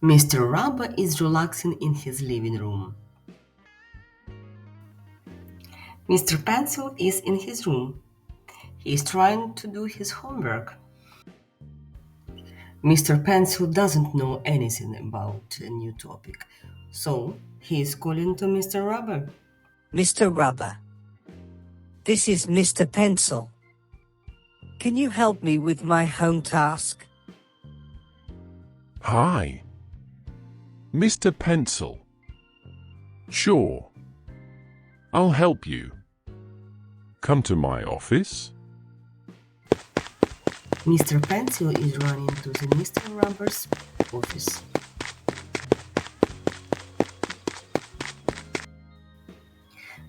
Mr. Rubber is relaxing in his living room. Mr. Pencil is in his room. He is trying to do his homework. Mr. Pencil doesn't know anything about a new topic, so he is calling to Mr. Rubber. Mr. Rubber. This is Mr. Pencil. Can you help me with my home task? Hi, Mr. Pencil. Sure, I'll help you. Come to my office. Mr. Pencil is running to the Mr. Rubber's office.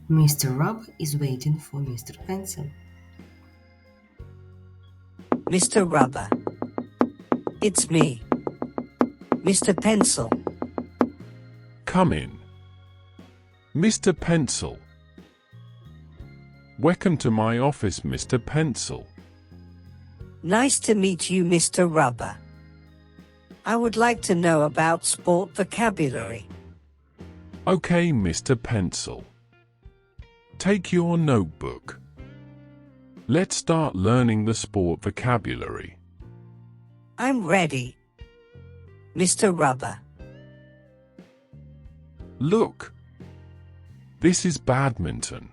Mr. Rubber is waiting for Mr. Pencil. Mr. Rubber. It's me, Mr. Pencil. Come in. Mr. Pencil. Welcome to my office, Mr. Pencil. Nice to meet you, Mr. Rubber. I would like to know about sport vocabulary. Okay, Mr. Pencil. Take your notebook. Let's start learning the sport vocabulary. I'm ready, Mr. Rubber. Look. This is badminton.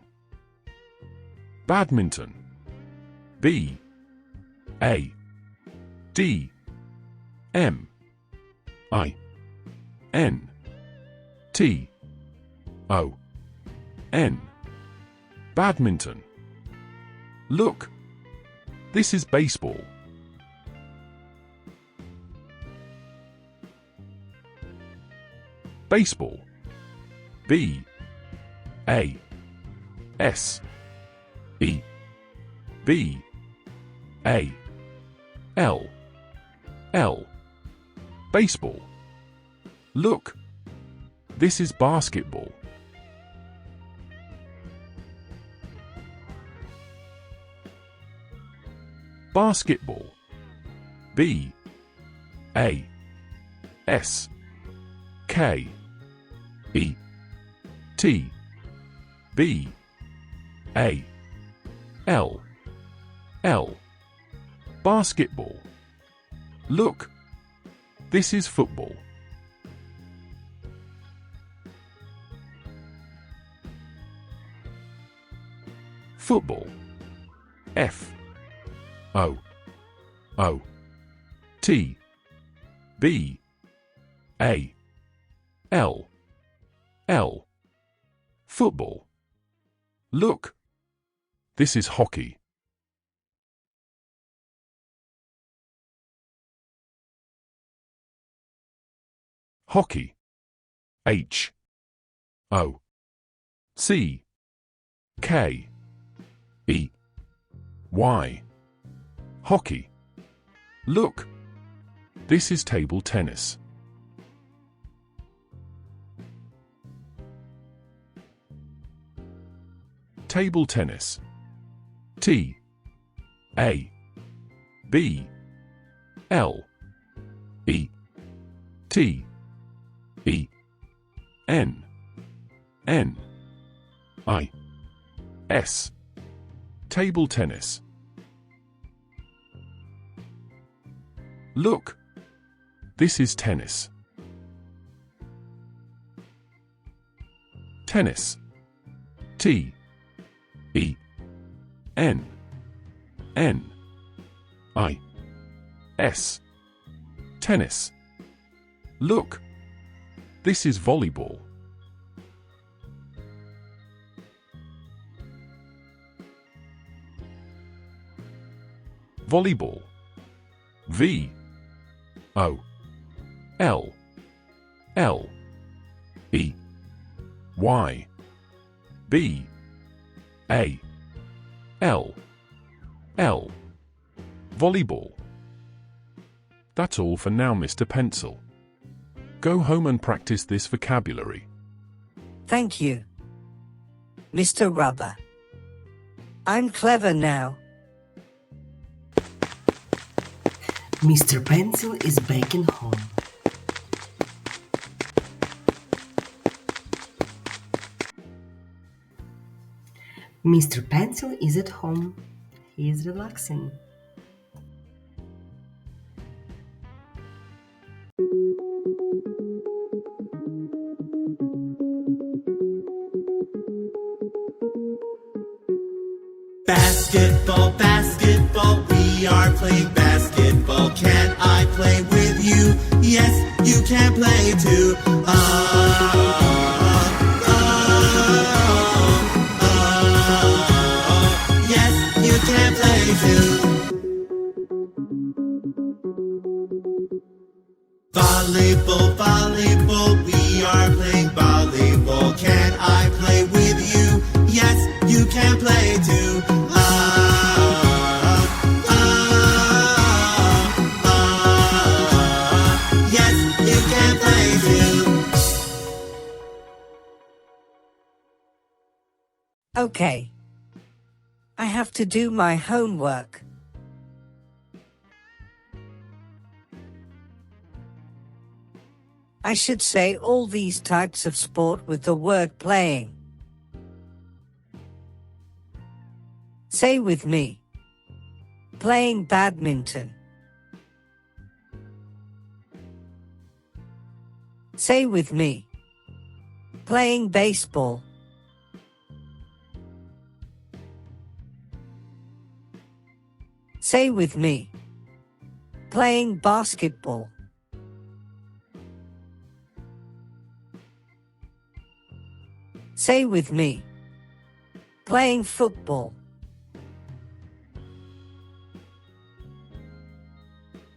Badminton. B A D M I N T O N. Badminton. Look, this is baseball. Baseball. B A S E B A L L. Baseball. Look, this is basketball. Basketball. B A S K E T B A L L. Basketball. Look, this is football. Football. F O O T B A L L. Football. Look, this is hockey. Hockey. H O C K E Y. Hockey. Look, this is table tennis. Table tennis. T A B L E T E N N I S. Table tennis. Look, this is tennis. Tennis. T E N N I S. Tennis. Look, this is volleyball. Volleyball. V O L L E Y B A L L. Volleyball. That's all for now, Mr. Pencil. Go home and practice this vocabulary. Thank you, Mr. Rubber. I'm clever now. Mr. Pencil is baking home. Mr. Pencil is at home. He is relaxing. Basketball, basketball, we are playing basketball. Can I play with you? Yes, you can play too. Yes, you can play too. Volleyball, volleyball, we are playing volleyball. Can I play with you? Yes, you can play too. Yes, you can play too. Okay. I have to do my homework. I should say all these types of sport with the word playing. Say with me. Playing badminton. Say with me. Playing baseball. Say with me. Playing basketball. Say with me. Playing football.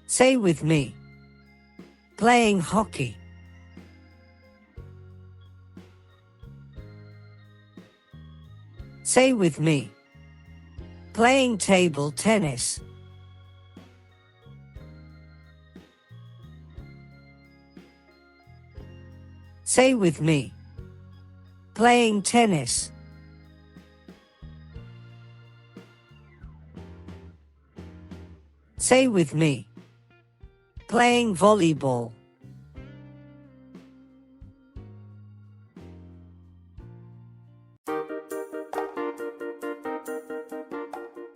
Say with me. Playing hockey. Say with me. Playing table tennis. Say with me. Playing tennis. Say with me. Playing volleyball.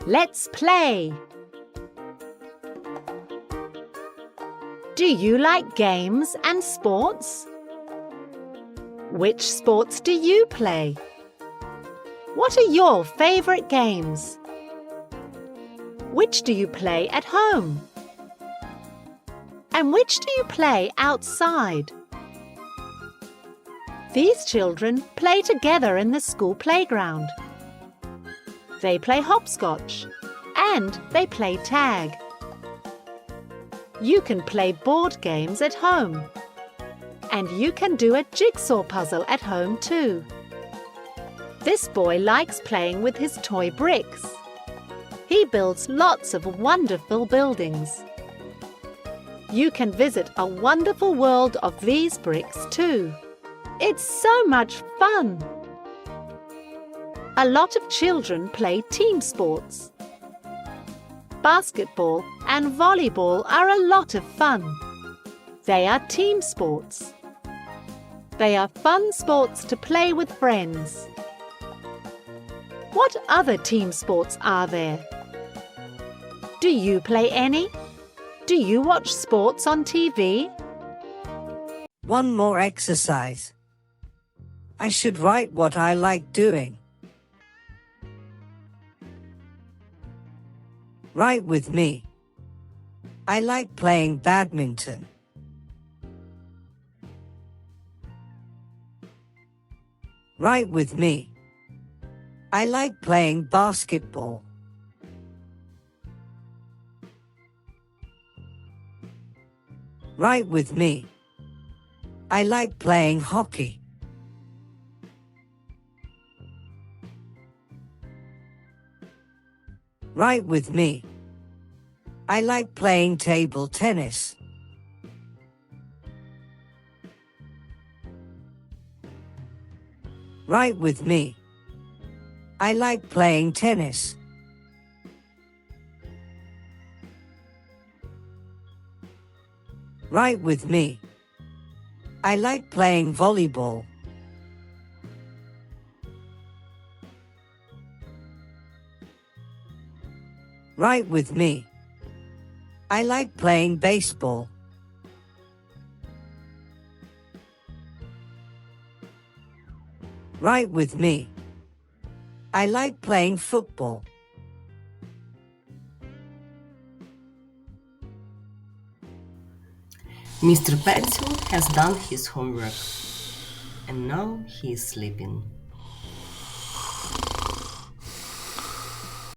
Let's play. Do you like games and sports? Which sports do you play? What are your favorite games? Which do you play at home? And which do you play outside? These children play together in the school playground. They play hopscotch and they play tag. You can play board games at home. And you can do a jigsaw puzzle at home too. This boy likes playing with his toy bricks. He builds lots of wonderful buildings. You can visit a wonderful world of these bricks too. It's so much fun! A lot of children play team sports. Basketball and volleyball are a lot of fun. They are team sports. They are fun sports to play with friends. What other team sports are there? Do you play any? Do you watch sports on TV? One more exercise. I should write what I like doing. Write with me. I like playing badminton. Write with me. I like playing basketball. Write with me. I like playing hockey. Write with me. I like playing table tennis. Write with me. I like playing tennis. Write with me. I like playing volleyball. Right with me. I like playing baseball. Right with me. I like playing football. Mr. Pencil has done his homework and now he is sleeping.